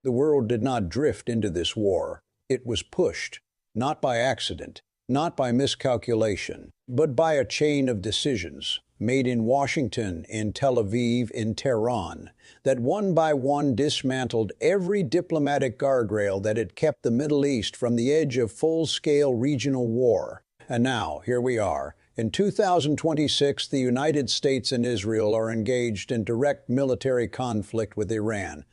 The world did not drift into this war. It was pushed, not by accident, not by miscalculation, but by a chain of decisions made in Washington, in Tel Aviv, in Tehran, that one by one dismantled every diplomatic guardrail that had kept the Middle East from the edge of full-scale regional war. And now, here we are. In 2026, the United States and Israel are engaged in direct military conflict with Iran.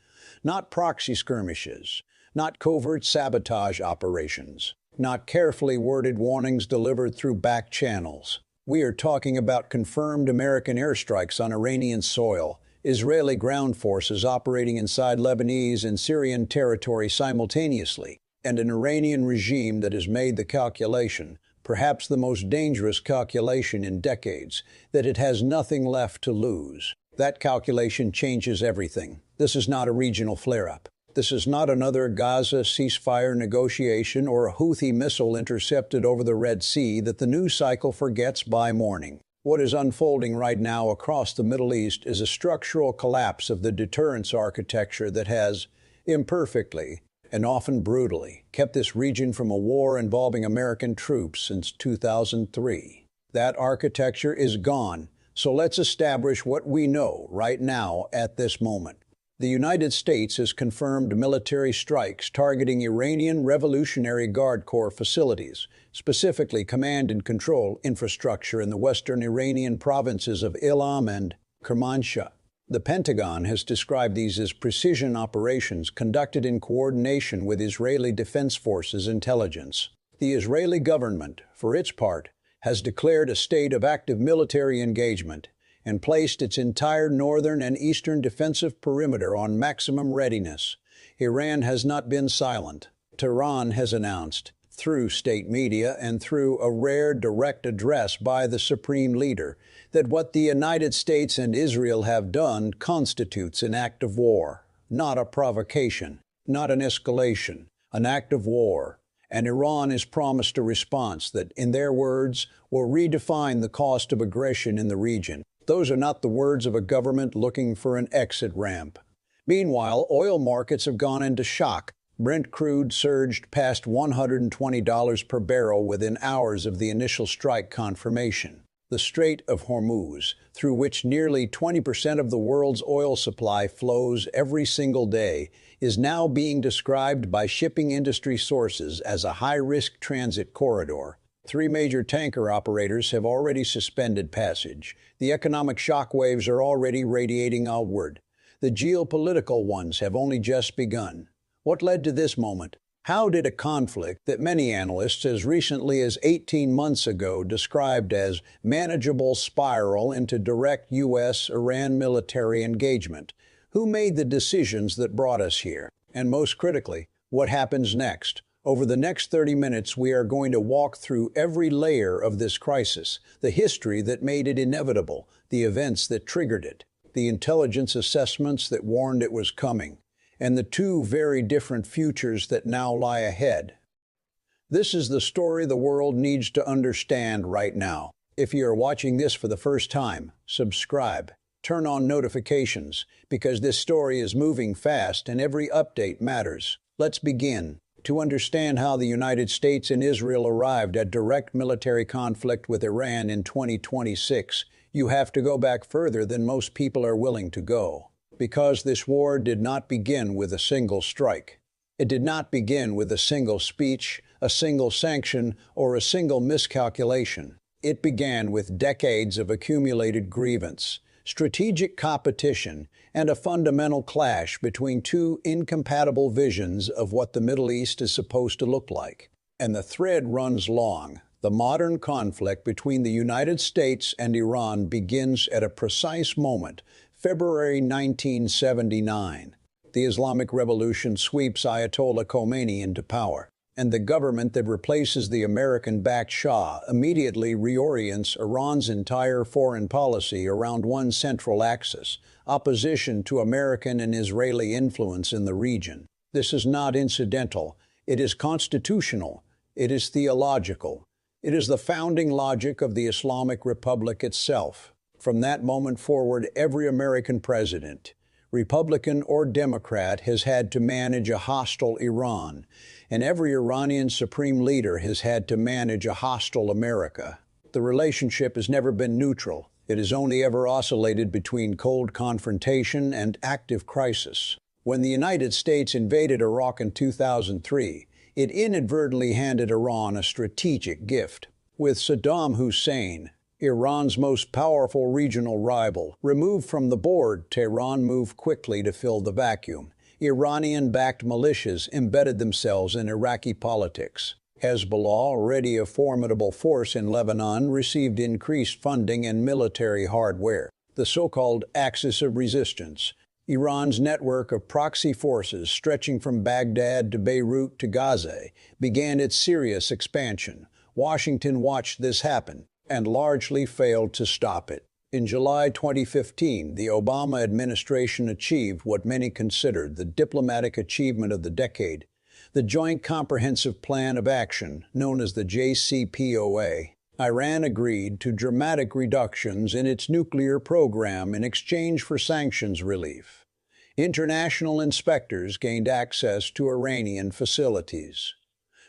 Not proxy skirmishes, not covert sabotage operations, not carefully worded warnings delivered through back channels. We are talking about confirmed American airstrikes on Iranian soil, Israeli ground forces operating inside Lebanese and Syrian territory simultaneously, and an Iranian regime that has made the calculation, perhaps the most dangerous calculation in decades, that it has nothing left to lose. That calculation changes everything. This is not a regional flare-up. This is not another Gaza ceasefire negotiation or a Houthi missile intercepted over the Red Sea that the news cycle forgets by morning. What is unfolding right now across the Middle East is a structural collapse of the deterrence architecture that has, imperfectly and often brutally, kept this region from a war involving American troops since 2003. That architecture is gone, so let's establish what we know right now at this moment. The United States has confirmed military strikes targeting Iranian Revolutionary Guard Corps facilities, specifically command and control infrastructure in the western Iranian provinces of Ilam and Kermanshah. The Pentagon has described these as precision operations conducted in coordination with Israeli Defense Forces intelligence. The Israeli government, for its part, has declared a state of active military engagement and placed its entire northern and eastern defensive perimeter on maximum readiness. Iran has not been silent. Tehran has announced, through state media and through a rare direct address by the supreme leader, that what the United States and Israel have done constitutes an act of war, not a provocation, not an escalation, an act of war. And Iran has promised a response that, in their words, will redefine the cost of aggression in the region. Those are not the words of a government looking for an exit ramp. Meanwhile, oil markets have gone into shock. Brent crude surged past $120 per barrel within hours of the initial strike confirmation. The Strait of Hormuz, through which nearly 20% of the world's oil supply flows every single day, is now being described by shipping industry sources as a high-risk transit corridor. 3 major tanker operators have already suspended passage. The economic shockwaves are already radiating outward. The geopolitical ones have only just begun. What led to this moment? How did a conflict that many analysts as recently as 18 months ago described as manageable spiral into direct U.S.-Iran military engagement? Who made the decisions that brought us here? And most critically, what happens next? Over the next 30 minutes, we are going to walk through every layer of this crisis, the history that made it inevitable, the events that triggered it, the intelligence assessments that warned it was coming, and the 2 very different futures that now lie ahead. This is the story the world needs to understand right now. If you are watching this for the first time, subscribe, turn on notifications, because this story is moving fast and every update matters. Let's begin. To understand how the United States and Israel arrived at direct military conflict with Iran in 2026, you have to go back further than most people are willing to go. Because this war did not begin with a single strike. It did not begin with a single speech, a single sanction, or a single miscalculation. It began with decades of accumulated grievance, strategic competition, and a fundamental clash between 2 incompatible visions of what the Middle East is supposed to look like. And the thread runs long. The modern conflict between the United States and Iran begins at a precise moment, February 1979. The Islamic Revolution sweeps Ayatollah Khomeini into power, and the government that replaces the American-backed Shah immediately reorients Iran's entire foreign policy around one central axis: opposition to American and Israeli influence in the region. This is not incidental. It is constitutional. It is theological. It is the founding logic of the Islamic Republic itself. From that moment forward, every American president, Republican or Democrat, has had to manage a hostile Iran, and every Iranian supreme leader has had to manage a hostile America. The relationship has never been neutral. It has only ever oscillated between cold confrontation and active crisis. When the United States invaded Iraq in 2003, it inadvertently handed Iran a strategic gift. With Saddam Hussein, Iran's most powerful regional rival, removed from the board, Tehran moved quickly to fill the vacuum. Iranian-backed militias embedded themselves in Iraqi politics. Hezbollah, already a formidable force in Lebanon, received increased funding and military hardware. The so-called axis of resistance, Iran's network of proxy forces stretching from Baghdad to Beirut to Gaza, began its serious expansion. Washington watched this happen and largely failed to stop it. In July 2015, the Obama administration achieved what many considered the diplomatic achievement of the decade: the Joint Comprehensive Plan of Action, known as the JCPOA. Iran agreed to dramatic reductions in its nuclear program in exchange for sanctions relief. International inspectors gained access to Iranian facilities.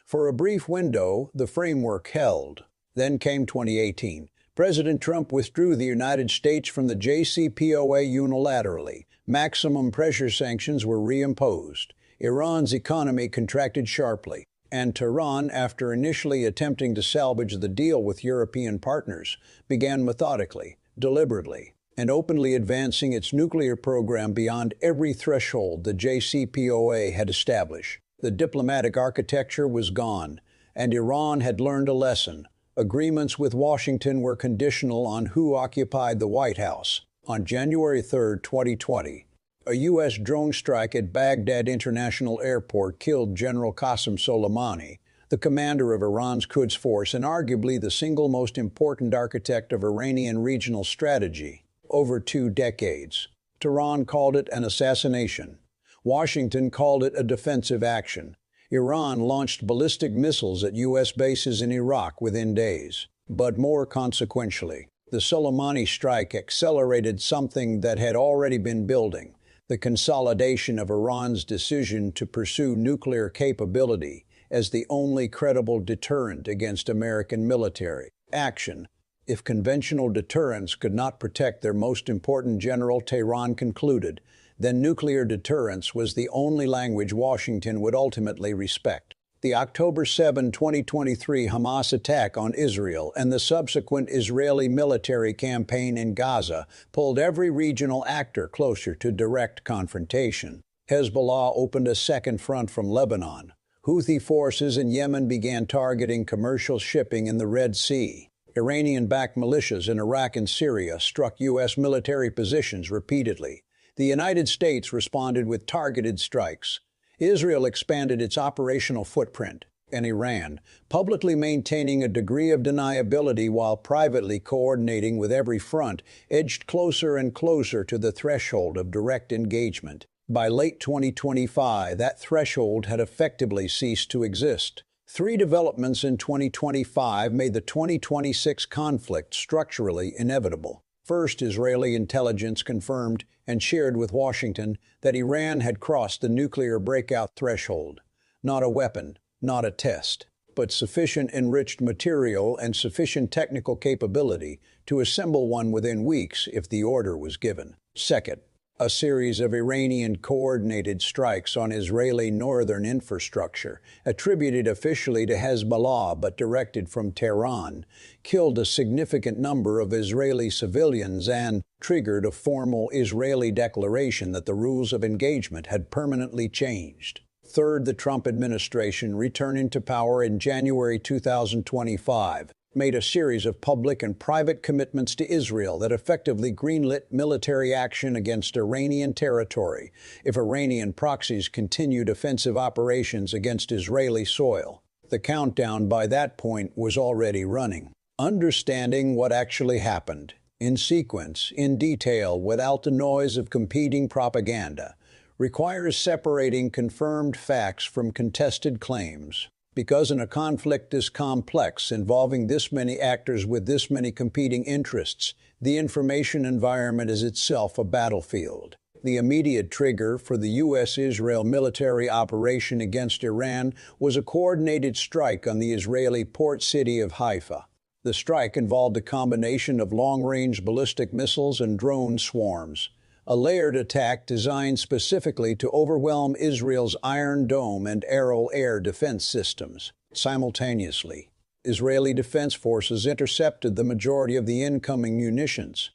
For a brief window, the framework held. Then came 2018. President Trump withdrew the United States from the JCPOA unilaterally. Maximum pressure sanctions were reimposed. Iran's economy contracted sharply, and Tehran, after initially attempting to salvage the deal with European partners, began methodically, deliberately, and openly advancing its nuclear program beyond every threshold the JCPOA had established. The diplomatic architecture was gone, and Iran had learned a lesson. Agreements with Washington were conditional on who occupied the White House. On January 3, 2020, a U.S. drone strike at Baghdad International Airport killed General Qasem Soleimani, the commander of Iran's Quds Force and arguably the single most important architect of Iranian regional strategy. Over 2 decades. Tehran called it an assassination. Washington called it a defensive action. Iran launched ballistic missiles at U.S. bases in Iraq within days. But more consequentially, the Soleimani strike accelerated something that had already been building: the consolidation of Iran's decision to pursue nuclear capability as the only credible deterrent against American military action. If conventional deterrence could not protect their most important general, Tehran concluded, then nuclear deterrence was the only language Washington would ultimately respect. The October 7, 2023 Hamas attack on Israel and the subsequent Israeli military campaign in Gaza pulled every regional actor closer to direct confrontation. Hezbollah opened a second front from Lebanon. Houthi forces in Yemen began targeting commercial shipping in the Red Sea. Iranian-backed militias in Iraq and Syria struck U.S. military positions repeatedly. The United States responded with targeted strikes. Israel expanded its operational footprint, and Iran, publicly maintaining a degree of deniability while privately coordinating with every front, edged closer and closer to the threshold of direct engagement. By late 2025, that threshold had effectively ceased to exist. 3 developments in 2025 made the 2026 conflict structurally inevitable. First, Israeli intelligence confirmed and shared with Washington that Iran had crossed the nuclear breakout threshold. Not a weapon, not a test, but sufficient enriched material and sufficient technical capability to assemble one within weeks if the order was given. Second, a series of Iranian coordinated strikes on Israeli northern infrastructure, attributed officially to Hezbollah but directed from Tehran, killed a significant number of Israeli civilians and triggered a formal Israeli declaration that the rules of engagement had permanently changed. Third, the Trump administration, returning to power in January 2025, made a series of public and private commitments to Israel that effectively greenlit military action against Iranian territory if Iranian proxies continued offensive operations against Israeli soil. The countdown by that point was already running. Understanding what actually happened, in sequence, in detail, without the noise of competing propaganda, requires separating confirmed facts from contested claims. Because in a conflict this complex, involving this many actors with this many competing interests, the information environment is itself a battlefield. The immediate trigger for the U.S.-Israel military operation against Iran was a coordinated strike on the Israeli port city of Haifa. The strike involved a combination of long-range ballistic missiles and drone swarms, a layered attack designed specifically to overwhelm Israel's Iron Dome and Arrow air defense systems. Simultaneously, Israeli defense forces intercepted the majority of the incoming munitions,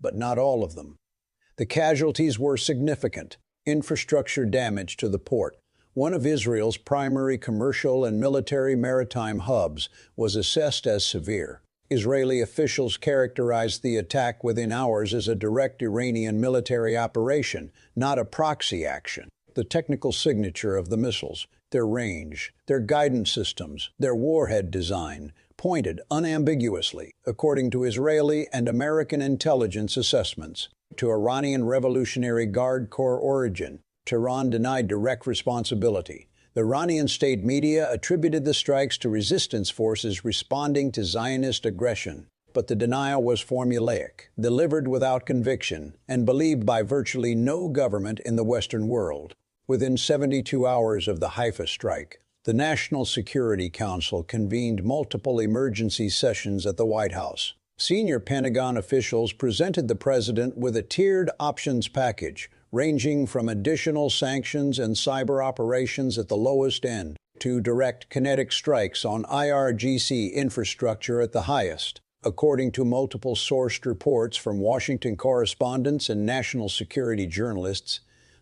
but not all of them. The casualties were significant. Infrastructure damage to the port, one of Israel's primary commercial and military maritime hubs, was assessed as severe. Israeli officials characterized the attack within hours as a direct Iranian military operation, not a proxy action. The technical signature of the missiles, their range, their guidance systems, their warhead design, pointed unambiguously, according to Israeli and American intelligence assessments, to Iranian Revolutionary Guard Corps origin. Tehran denied direct responsibility. The Iranian state media attributed the strikes to resistance forces responding to Zionist aggression, but the denial was formulaic, delivered without conviction, and believed by virtually no government in the Western world. Within 72 hours of the Haifa strike, the National Security Council convened multiple emergency sessions at the White House. Senior Pentagon officials presented the president with a tiered options package, ranging from additional sanctions and cyber operations at the lowest end to direct kinetic strikes on IRGC infrastructure at the highest. According to multiple sourced reports from Washington correspondents and national security journalists,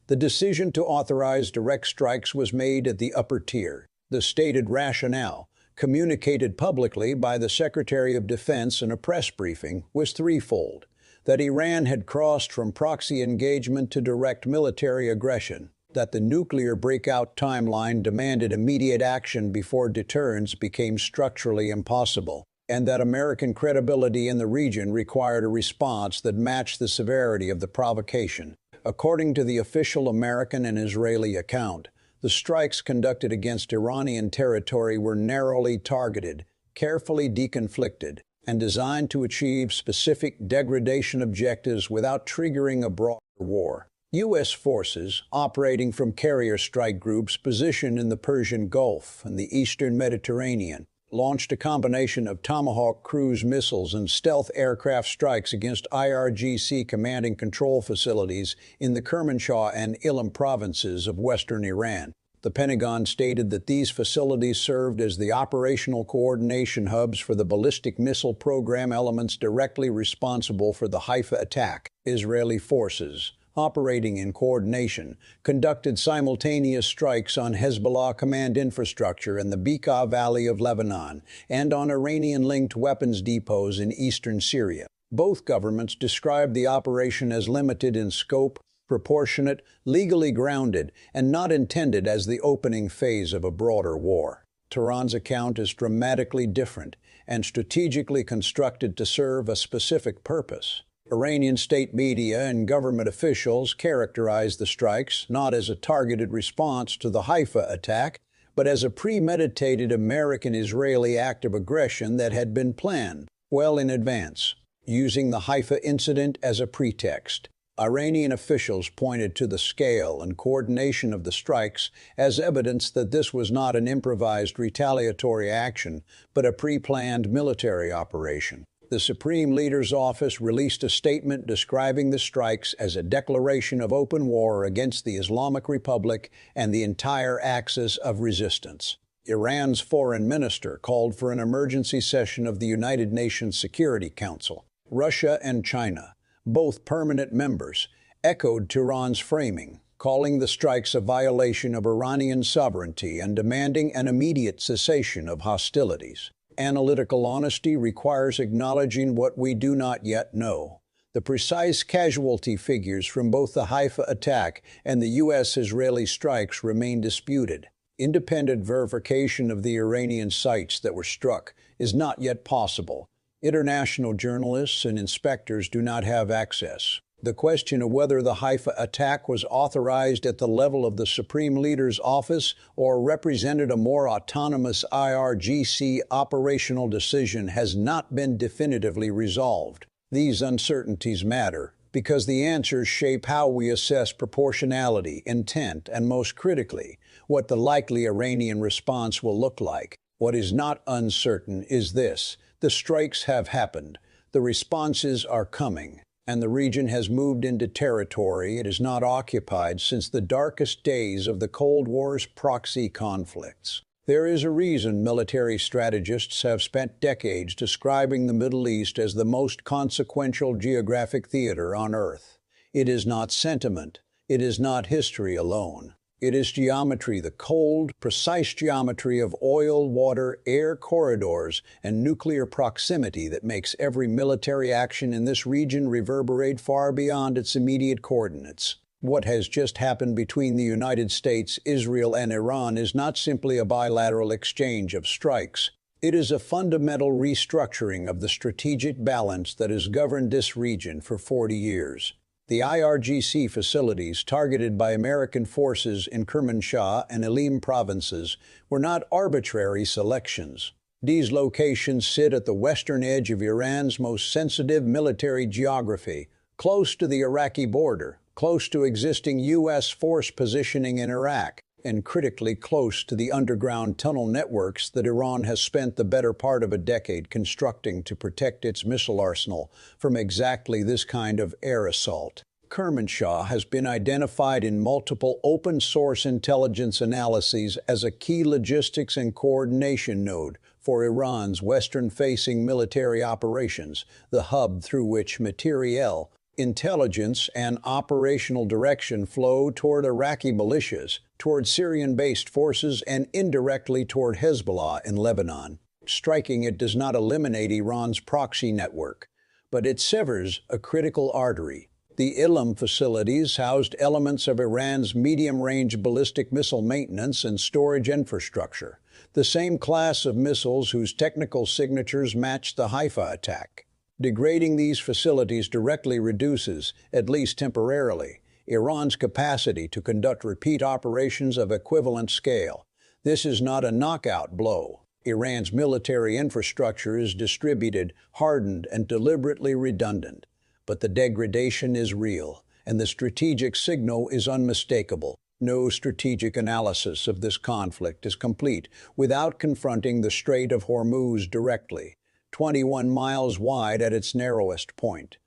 the decision to authorize direct strikes was made at the upper tier. The stated rationale, communicated publicly by the Secretary of Defense in a press briefing, was threefold: that Iran had crossed from proxy engagement to direct military aggression, that the nuclear breakout timeline demanded immediate action before deterrence became structurally impossible, and that American credibility in the region required a response that matched the severity of the provocation. According to the official American and Israeli account, the strikes conducted against Iranian territory were narrowly targeted, carefully deconflicted, and designed to achieve specific degradation objectives without triggering a broader war. U.S. forces, operating from carrier strike groups positioned in the Persian Gulf and the eastern Mediterranean, launched a combination of Tomahawk cruise missiles and stealth aircraft strikes against IRGC command and control facilities in the Kermanshah and Ilam provinces of western Iran. The Pentagon stated that these facilities served as the operational coordination hubs for the ballistic missile program elements directly responsible for the Haifa attack. Israeli forces, operating in coordination, conducted simultaneous strikes on Hezbollah command infrastructure in the Bekaa Valley of Lebanon and on Iranian-linked weapons depots in eastern Syria. Both governments described the operation as limited in scope, proportionate, legally grounded, and not intended as the opening phase of a broader war. Tehran's account is dramatically different and strategically constructed to serve a specific purpose. Iranian state media and government officials characterized the strikes not as a targeted response to the Haifa attack, but as a premeditated American-Israeli act of aggression that had been planned well in advance, using the Haifa incident as a pretext. Iranian officials pointed to the scale and coordination of the strikes as evidence that this was not an improvised retaliatory action, but a pre-planned military operation. The Supreme Leader's office released a statement describing the strikes as a declaration of open war against the Islamic Republic and the entire axis of resistance. Iran's foreign minister called for an emergency session of the United Nations Security Council. Russia and China, both permanent members, echoed Tehran's framing, calling the strikes a violation of Iranian sovereignty and demanding an immediate cessation of hostilities. Analytical honesty requires acknowledging what we do not yet know. The precise casualty figures from both the Haifa attack and the U.S.-Israeli strikes remain disputed. Independent verification of the Iranian sites that were struck is not yet possible. International journalists and inspectors do not have access. The question of whether the Haifa attack was authorized at the level of the Supreme Leader's office or represented a more autonomous IRGC operational decision has not been definitively resolved. These uncertainties matter because the answers shape how we assess proportionality, intent, and most critically, what the likely Iranian response will look like. What is not uncertain is this: the strikes have happened, the responses are coming, and the region has moved into territory it has not occupied since the darkest days of the Cold War's proxy conflicts. There is a reason military strategists have spent decades describing the Middle East as the most consequential geographic theater on Earth. It is not sentiment. It is not history alone. It is geometry, the cold, precise geometry of oil, water, air corridors, and nuclear proximity that makes every military action in this region reverberate far beyond its immediate coordinates. What has just happened between the United States, Israel, and Iran is not simply a bilateral exchange of strikes. It is a fundamental restructuring of the strategic balance that has governed this region for 40 years. The IRGC facilities targeted by American forces in Kermanshah and Elim provinces were not arbitrary selections. These locations sit at the western edge of Iran's most sensitive military geography, close to the Iraqi border, close to existing U.S. force positioning in Iraq, and critically close to the underground tunnel networks that Iran has spent the better part of a decade constructing to protect its missile arsenal from exactly this kind of air assault. Kermanshah has been identified in multiple open-source intelligence analyses as a key logistics and coordination node for Iran's western-facing military operations, the hub through which materiel, intelligence, and operational direction flow toward Iraqi militias, toward Syrian-based forces, and indirectly toward Hezbollah in Lebanon. Striking it does not eliminate Iran's proxy network, but it severs a critical artery. The Elim facilities housed elements of Iran's medium-range ballistic missile maintenance and storage infrastructure, the same class of missiles whose technical signatures matched the Haifa attack. Degrading these facilities directly reduces, at least temporarily, Iran's capacity to conduct repeat operations of equivalent scale. This is not a knockout blow. Iran's military infrastructure is distributed, hardened, and deliberately redundant. But the degradation is real, and the strategic signal is unmistakable. No strategic analysis of this conflict is complete without confronting the Strait of Hormuz directly, 21 miles wide at its narrowest point.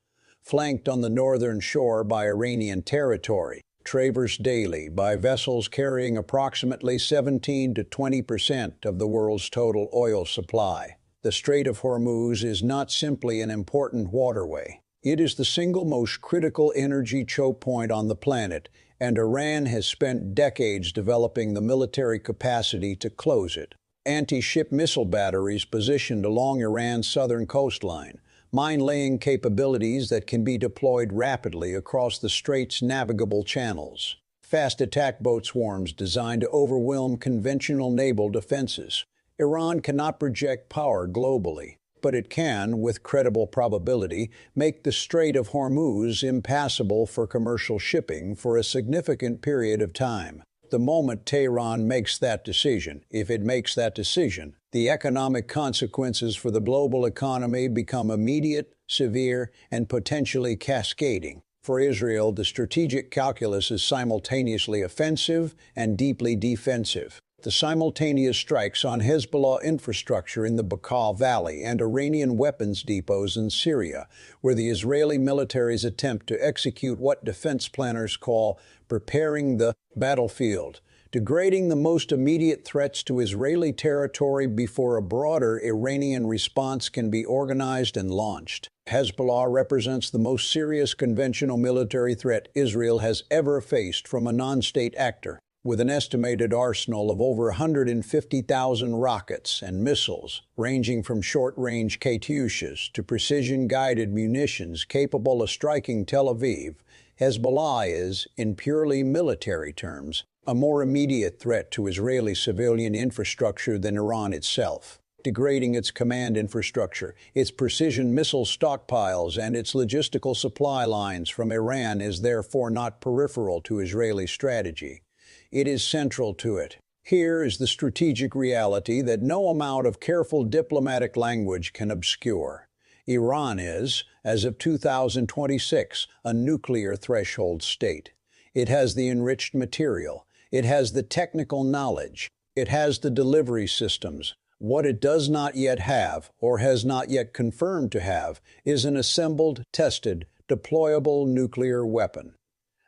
Flanked on the northern shore by Iranian territory, traversed daily by vessels carrying approximately 17 to 20% of the world's total oil supply. The Strait of Hormuz is not simply an important waterway. It is the single most critical energy choke point on the planet, and Iran has spent decades developing the military capacity to close it. Anti-ship missile batteries positioned along Iran's southern coastline, mine-laying capabilities that can be deployed rapidly across the strait's navigable channels, fast attack boat swarms designed to overwhelm conventional naval defenses. Iran cannot project power globally, but it can, with credible probability, make the Strait of Hormuz impassable for commercial shipping for a significant period of time. The moment Tehran makes that decision, if it makes that decision, the economic consequences for the global economy become immediate, severe, and potentially cascading. For Israel, the strategic calculus is simultaneously offensive and deeply defensive. The simultaneous strikes on Hezbollah infrastructure in the Bekaa Valley and Iranian weapons depots in Syria, where the Israeli military's attempt to execute what defense planners call preparing the battlefield, degrading the most immediate threats to Israeli territory before a broader Iranian response can be organized and launched. Hezbollah represents the most serious conventional military threat Israel has ever faced from a non-state actor, with an estimated arsenal of over 150,000 rockets and missiles, ranging from short-range Katyushas to precision-guided munitions capable of striking Tel Aviv. Hezbollah is, in purely military terms, a more immediate threat to Israeli civilian infrastructure than Iran itself. Degrading its command infrastructure, its precision missile stockpiles, and its logistical supply lines from Iran is therefore not peripheral to Israeli strategy. It is central to it. Here is the strategic reality that no amount of careful diplomatic language can obscure. Iran is, as of 2026, a nuclear threshold state. It has the enriched material. It has the technical knowledge. It has the delivery systems. What it does not yet have, or has not yet confirmed to have, is an assembled, tested, deployable nuclear weapon.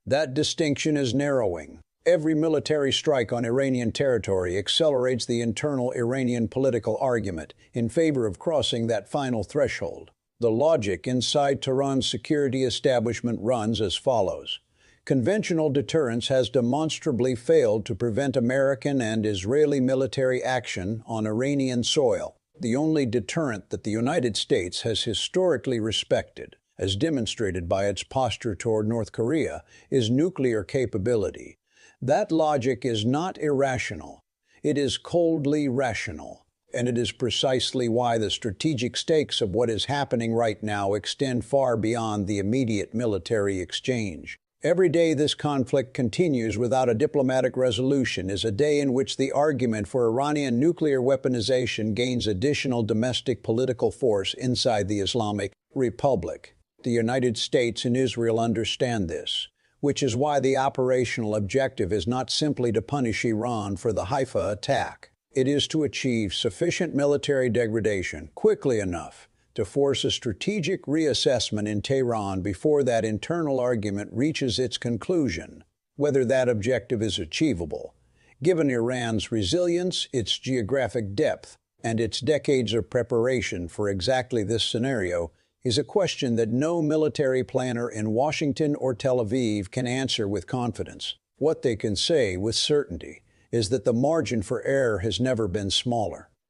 That distinction is narrowing. Every military strike on Iranian territory accelerates the internal Iranian political argument in favor of crossing that final threshold. The logic inside Tehran's security establishment runs as follows. Conventional deterrence has demonstrably failed to prevent American and Israeli military action on Iranian soil. The only deterrent that the United States has historically respected, as demonstrated by its posture toward North Korea, is nuclear capability. That logic is not irrational. It is coldly rational. And it is precisely why the strategic stakes of what is happening right now extend far beyond the immediate military exchange. Every day this conflict continues without a diplomatic resolution is a day in which the argument for Iranian nuclear weaponization gains additional domestic political force inside the Islamic Republic. The United States and Israel understand this, which is why the operational objective is not simply to punish Iran for the Haifa attack. It is to achieve sufficient military degradation quickly enough to force a strategic reassessment in Tehran before that internal argument reaches its conclusion. Whether that objective is achievable, given Iran's resilience, its geographic depth, and its decades of preparation for exactly this scenario, is a question that no military planner in Washington or Tel Aviv can answer with confidence. What they can say with certainty is that the margin for error has never been smaller.